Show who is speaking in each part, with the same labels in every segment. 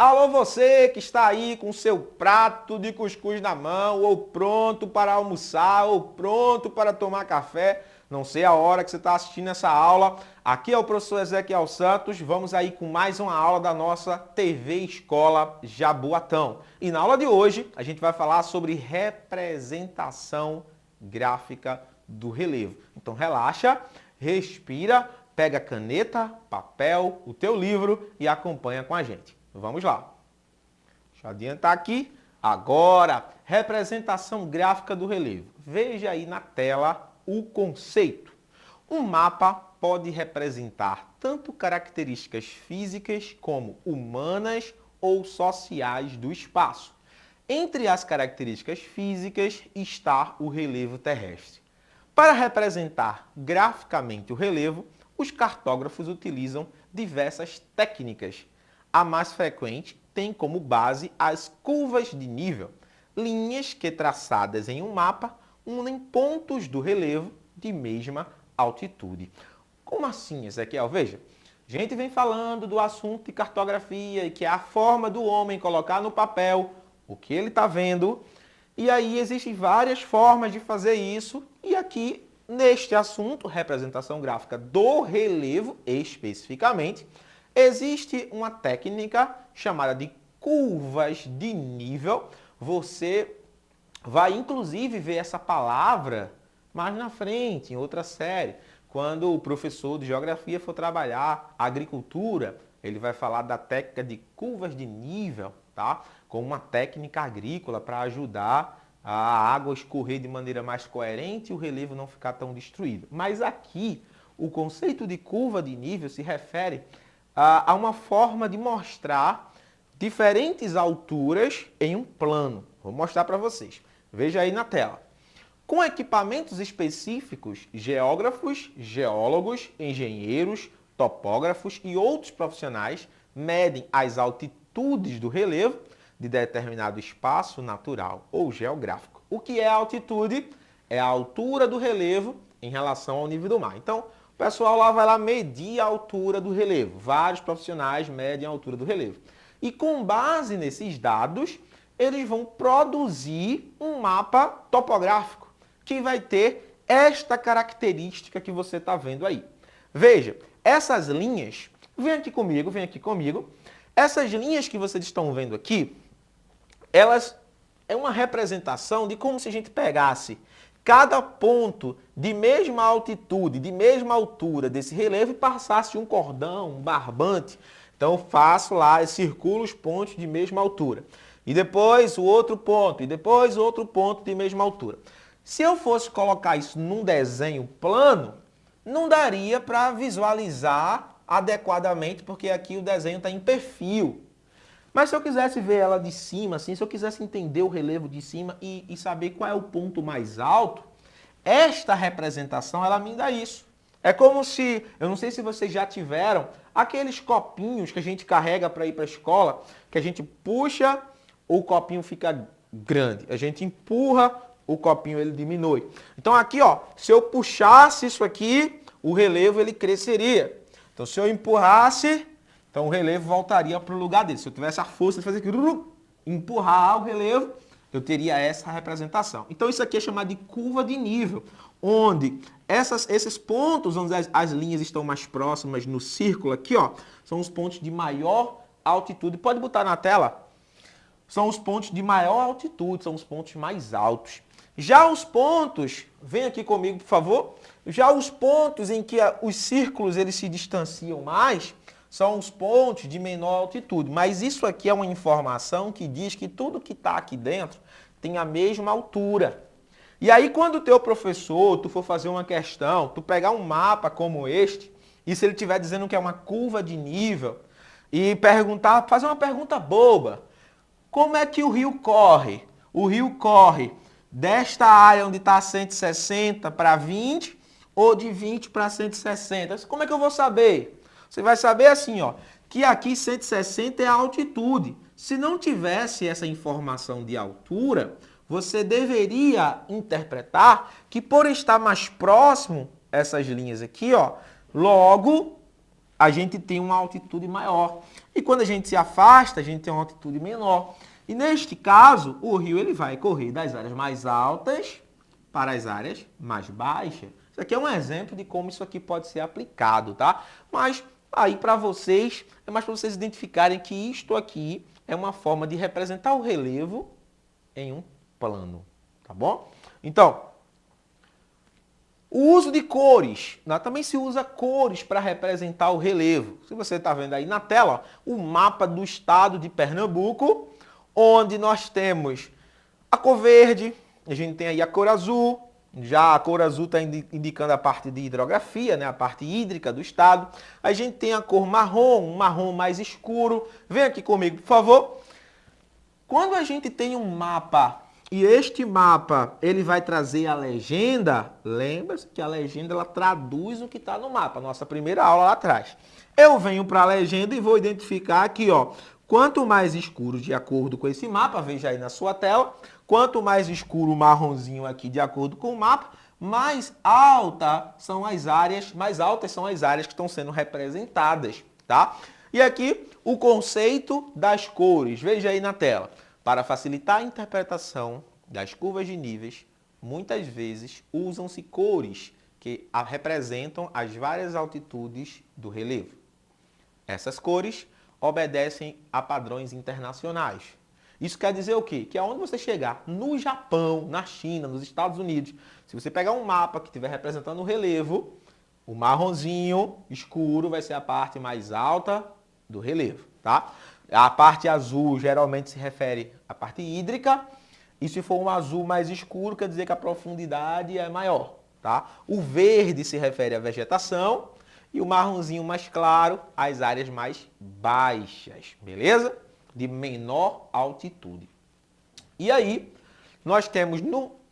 Speaker 1: Alô você que está aí com seu prato de cuscuz na mão, ou pronto para almoçar, ou pronto para tomar café. Não sei a hora que você está assistindo essa aula. Aqui é o professor Ezequiel Santos. Vamos aí com mais uma aula da nossa TV Escola Jaboatão. E na aula de hoje a gente vai falar sobre representação gráfica do relevo. Então relaxa, respira, pega caneta, papel, o teu livro e acompanha com a gente. Vamos lá. Deixa eu adiantar aqui. Agora, representação gráfica do relevo. Veja aí na tela o conceito. Um mapa pode representar tanto características físicas como humanas ou sociais do espaço. Entre as características físicas está o relevo terrestre. Para representar graficamente o relevo, os cartógrafos utilizam diversas técnicas. A mais frequente tem como base as curvas de nível, linhas que traçadas em um mapa unem pontos do relevo de mesma altitude. Como assim, Ezequiel? Veja, a gente vem falando do assunto de cartografia, que é a forma do homem colocar no papel o que ele está vendo, e aí existem várias formas de fazer isso, e aqui neste assunto, representação gráfica do relevo especificamente, existe uma técnica chamada de curvas de nível. Você vai inclusive ver essa palavra mais na frente, em outra série. Quando o professor de geografia for trabalhar agricultura, ele vai falar da técnica de curvas de nível, tá? Como uma técnica agrícola para ajudar a água escorrer de maneira mais coerente e o relevo não ficar tão destruído. Mas aqui, o conceito de curva de nível se refere a uma forma de mostrar diferentes alturas em um plano. Vou mostrar para vocês. Veja aí na tela. Com equipamentos específicos, geógrafos, geólogos, engenheiros, topógrafos e outros profissionais medem as altitudes do relevo de determinado espaço natural ou geográfico. O que é a altitude? É a altura do relevo em relação ao nível do mar. Então, o pessoal lá vai lá medir a altura do relevo. Vários profissionais medem a altura do relevo. E com base nesses dados, eles vão produzir um mapa topográfico que vai ter esta característica que você está vendo aí. Veja, essas linhas, vem aqui comigo. Essas linhas que vocês estão vendo aqui, elas é uma representação de como se a gente pegasse cada ponto de mesma altitude, de mesma altura desse relevo e passasse um cordão, um barbante. Então eu faço lá, eu circulo os pontos de mesma altura. E depois o outro ponto, e depois o outro ponto de mesma altura. Se eu fosse colocar isso num desenho plano, não daria para visualizar adequadamente, porque aqui o desenho está em perfil. Mas se eu quisesse ver ela de cima, assim, se eu quisesse entender o relevo de cima e saber qual é o ponto mais alto, esta representação, ela me dá isso. É como se, eu não sei se vocês já tiveram, aqueles copinhos que a gente carrega para ir para a escola, que a gente puxa, o copinho fica grande. A gente empurra, o copinho ele diminui. Então aqui, ó, se eu puxasse isso aqui, o relevo ele cresceria. Então se eu empurrasse, então o relevo voltaria para o lugar dele. Se eu tivesse a força de fazer aqui, empurrar o relevo, eu teria essa representação. Então isso aqui é chamado de curva de nível, onde esses pontos, onde as linhas estão mais próximas no círculo aqui, ó, são os pontos de maior altitude. Pode botar na tela? São os pontos de maior altitude, são os pontos mais altos. Já os pontos, vem aqui comigo, por favor. Já os pontos em que os círculos eles se distanciam mais, são os pontos de menor altitude. Mas isso aqui é uma informação que diz que tudo que está aqui dentro tem a mesma altura. E aí, quando o teu professor, tu for fazer uma questão, tu pegar um mapa como este, e se ele estiver dizendo que é uma curva de nível, e perguntar, fazer uma pergunta boba. Como é que o rio corre? O rio corre desta área onde está 160 para 20 ou de 20 para 160? Como é que eu vou saber? Você vai saber assim, ó, que aqui 160 é a altitude. Se não tivesse essa informação de altura, você deveria interpretar que por estar mais próximo essas linhas aqui, ó, logo a gente tem uma altitude maior. E quando a gente se afasta, a gente tem uma altitude menor. E neste caso, o rio ele vai correr das áreas mais altas para as áreas mais baixas. Isso aqui é um exemplo de como isso aqui pode ser aplicado, tá? Mas aí para vocês, é mais para vocês identificarem que isto aqui é uma forma de representar o relevo em um plano, tá bom? Então, o uso de cores, né? Também se usa cores para representar o relevo. Se você está vendo aí na tela, o mapa do estado de Pernambuco, onde nós temos a cor verde, a gente tem aí a cor azul, já a cor azul está indicando a parte de hidrografia, né? A parte hídrica do estado. A gente tem a cor marrom, um marrom mais escuro. Vem aqui comigo, por favor. Quando a gente tem um mapa e este mapa ele vai trazer a legenda, lembra-se que a legenda ela traduz o que está no mapa, nossa primeira aula lá atrás. Eu venho para a legenda e vou identificar aqui, ó, quanto mais escuro de acordo com esse mapa, veja aí na sua tela, quanto mais escuro o marronzinho aqui de acordo com o mapa, mais altas são as áreas que estão sendo representadas, tá? E aqui o conceito das cores, veja aí na tela. Para facilitar a interpretação das curvas de níveis, muitas vezes usam-se cores que representam as várias altitudes do relevo. Essas cores obedecem a padrões internacionais. Isso quer dizer o quê? Que aonde você chegar, no Japão, na China, nos Estados Unidos, se você pegar um mapa que estiver representando o relevo, o marronzinho escuro vai ser a parte mais alta do relevo, tá? A parte azul geralmente se refere à parte hídrica, e se for um azul mais escuro, quer dizer que a profundidade é maior, tá? O verde se refere à vegetação e o marronzinho mais claro às áreas mais baixas, beleza? De menor altitude. E aí, nós temos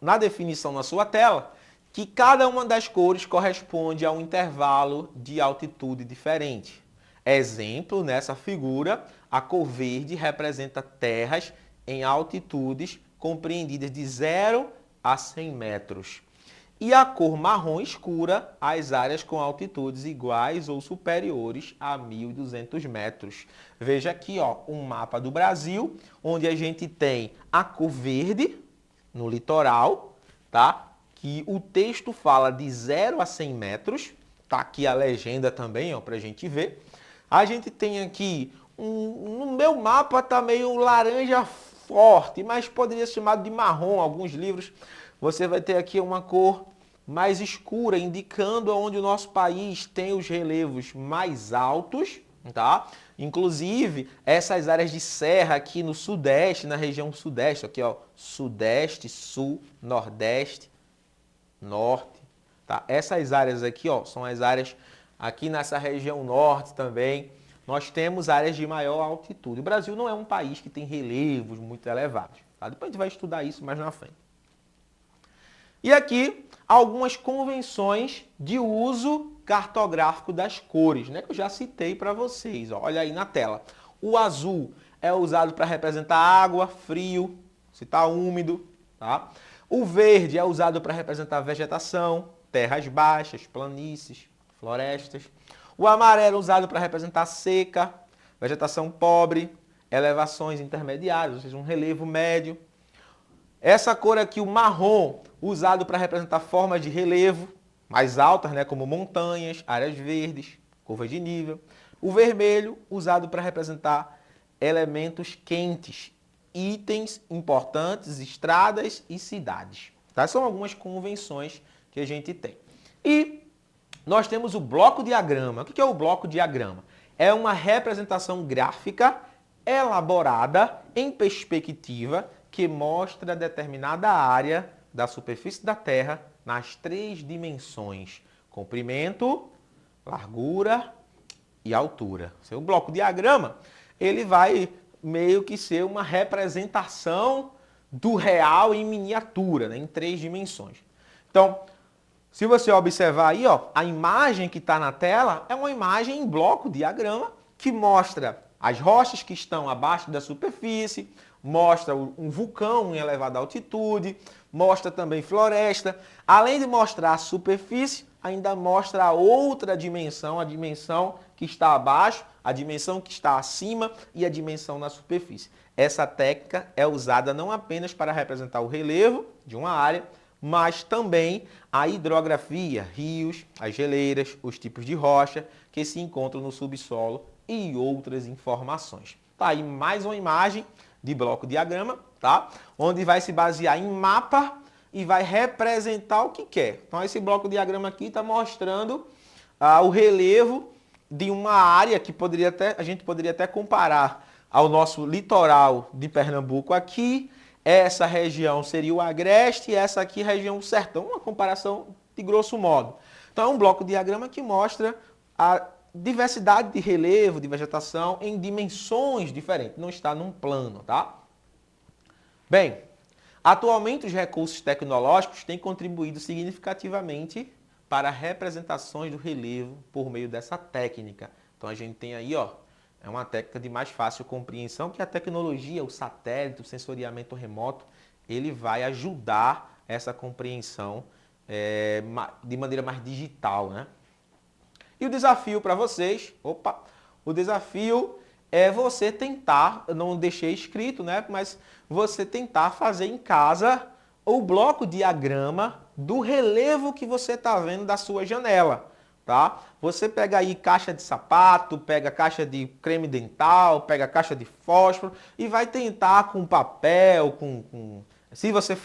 Speaker 1: na definição na sua tela que cada uma das cores corresponde a um intervalo de altitude diferente. Exemplo, nessa figura, a cor verde representa terras em altitudes compreendidas de 0 a 100 metros. E a cor marrom escura, as áreas com altitudes iguais ou superiores a 1.200 metros. Veja aqui, ó, um mapa do Brasil, onde a gente tem a cor verde no litoral, tá? Que o texto fala de 0 a 100 metros. Tá aqui a legenda também, ó, para a gente ver. A gente tem aqui, no meu mapa tá meio laranja forte, mas poderia ser chamado de marrom. Alguns livros você vai ter aqui uma cor mais escura, indicando onde o nosso país tem os relevos mais altos, tá? Inclusive, essas áreas de serra aqui no sudeste, na região sudeste, aqui ó, sudeste, sul, nordeste, norte, tá? Essas áreas aqui, ó, são as áreas aqui nessa região norte também. Nós temos áreas de maior altitude. O Brasil não é um país que tem relevos muito elevados, tá? Depois a gente vai estudar isso mais na frente. E aqui, algumas convenções de uso cartográfico das cores, né? Que eu já citei para vocês. Ó. Olha aí na tela. O azul é usado para representar água, frio, se está úmido. Tá? O verde é usado para representar vegetação, terras baixas, planícies, florestas. O amarelo é usado para representar seca, vegetação pobre, elevações intermediárias, ou seja, um relevo médio. Essa cor aqui, o marrom, usado para representar formas de relevo mais altas, né, como montanhas, áreas verdes, curvas de nível. O vermelho, usado para representar elementos quentes, itens importantes, estradas e cidades. Tá? São algumas convenções que a gente tem. E nós temos o bloco diagrama. O que é o bloco diagrama? É uma representação gráfica elaborada em perspectiva que mostra determinada área da superfície da Terra nas 3 dimensões: comprimento, largura e altura. O seu bloco diagrama, ele vai meio que ser uma representação do real em miniatura, né, em 3 dimensões. Então, se você observar aí, ó, a imagem que está na tela é uma imagem em bloco diagrama que mostra as rochas que estão abaixo da superfície, mostra um vulcão em elevada altitude, mostra também floresta. Além de mostrar a superfície, ainda mostra a outra dimensão, a dimensão que está abaixo, a dimensão que está acima e a dimensão na superfície. Essa técnica é usada não apenas para representar o relevo de uma área, mas também a hidrografia, rios, as geleiras, os tipos de rocha que se encontram no subsolo e outras informações. Tá aí mais uma imagem de bloco diagrama, tá? Onde vai se basear em mapa e vai representar o que quer. Então esse bloco diagrama aqui está mostrando o relevo de uma área que a gente poderia até comparar ao nosso litoral de Pernambuco aqui. Essa região seria o agreste e essa aqui região do sertão, uma comparação de grosso modo. Então é um bloco diagrama que mostra a diversidade de relevo, de vegetação em dimensões diferentes, não está num plano, tá? Bem, atualmente os recursos tecnológicos têm contribuído significativamente para representações do relevo por meio dessa técnica. Então a gente tem aí, ó, é uma técnica de mais fácil compreensão que a tecnologia, o satélite, o sensoriamento remoto, ele vai ajudar essa compreensão de maneira mais digital, né? E o desafio para vocês, o desafio é você tentar, eu não deixei escrito, né? Mas você tentar fazer em casa o bloco diagrama do relevo que você está vendo da sua janela, tá? Você pega aí caixa de sapato, pega caixa de creme dental, pega caixa de fósforo e vai tentar com papel, se você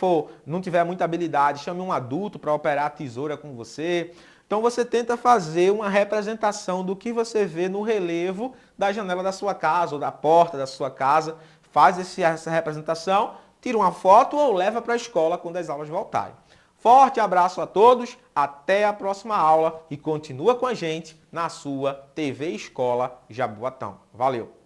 Speaker 1: não tiver muita habilidade, chame um adulto para operar a tesoura com você. Então você tenta fazer uma representação do que você vê no relevo da janela da sua casa ou da porta da sua casa. Faz essa representação, tira uma foto ou leva para a escola quando as aulas voltarem. Forte abraço a todos, até a próxima aula e continua com a gente na sua TV Escola Jaboatão. Valeu!